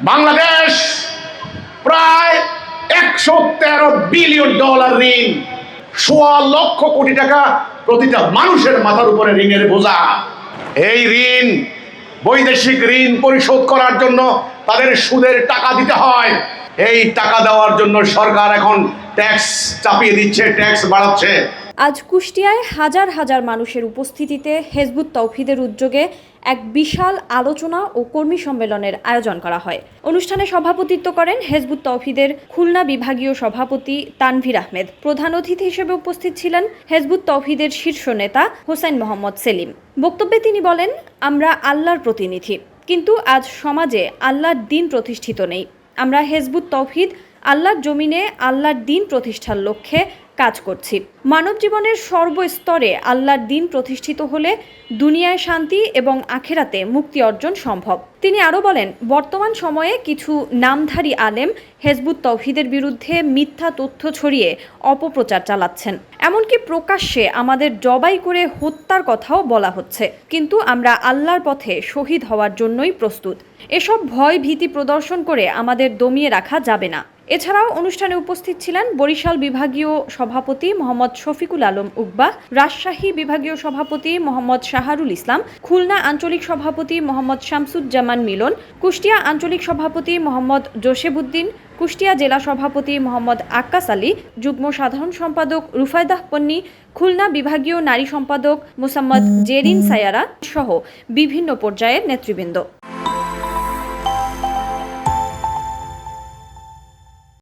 বাংলাদেশ প্রায় 113 billion dollar ঋণ, 1.25 লক্ষ কোটি টাকা প্রতিটা মানুষের মাথার উপরে ঋণের বোঝা। এই ঋণ, বৈদেশিক ঋণ পরিশোধ করার জন্য তাদের সুদের টাকা দিতে হয়। এই টাকা দেওয়ার জন্য সরকার এখন ট্যাক্স চাপিয়ে দিচ্ছে, ট্যাক্স বাড়াচ্ছে। আজ কুষ্টিয়ায় হাজার হাজার মানুষের উপস্থিতিতে হিজবুত তৌহিদের উদ্যোগে এক বিশাল আলোচনা ও কর্মী সম্মেলনের আয়োজন করা হয়। অনুষ্ঠানে সভাপতিত্ব করেন হিজবুত তৌহিদের খুলনা বিভাগীয় সভাপতি তানভীর আহমেদ। প্রধান অতিথি হিসেবে উপস্থিত ছিলেন হিজবুত তৌহিদের শীর্ষ নেতা হোসেন মোহাম্মদ সেলিম। বক্তব্যে তিনি বলেন, আমরা আল্লাহর প্রতিনিধি, কিন্তু আজ সমাজে আল্লাহর দ্বীন প্রতিষ্ঠিত নেই। আমরা হিজবুত তৌহিদ আল্লাহর জমিনে আল্লাহর দ্বীন প্রতিষ্ঠার লক্ষ্যে কাজ করছি। মানব জীবনের সর্বস্তরে আল্লাহর দ্বীন প্রতিষ্ঠিত হলে দুনিয়ায় শান্তি এবং আখিরাতে মুক্তি অর্জন সম্ভব। তিনি আরও বলেন, বর্তমান সময়ে কিছু নামধারী আলেম হিজবুত তৌহিদের বিরুদ্ধে মিথ্যা তথ্য ছড়িয়ে অপপ্রচার চালাচ্ছেন। এমনকি প্রকাশ্যে আমাদের জবাই করে হত্যার কথাও বলা হচ্ছে, কিন্তু আমরা আল্লাহর পথে শহীদ হওয়ার জন্যই প্রস্তুত। এসব ভয় ভীতি প্রদর্শন করে আমাদের দমিয়ে রাখা যাবে না। এছাড়াও অনুষ্ঠানে উপস্থিত ছিলেন বরিশাল বিভাগীয় সভাপতি মোহাম্মদ শফিকুল আলম উকবা, রাজশাহী বিভাগীয় সভাপতি মোহাম্মদ শাহারুল ইসলাম, খুলনা আঞ্চলিক সভাপতি মোহাম্মদ শামসুজ্জামান মিলন, কুষ্টিয়া আঞ্চলিক সভাপতি মোহাম্মদ জোসেবুদ্দিন, কুষ্টিয়া জেলা সভাপতি মোহাম্মদ আক্কাস আলী, যুগ্ম সাধারণ সম্পাদক রুফায়দাহ পন্নী, খুলনা বিভাগীয় নারী সম্পাদক মোসাম্মদ জেরিন সায়ারা সহ বিভিন্ন পর্যায়ের নেতৃবৃন্দ।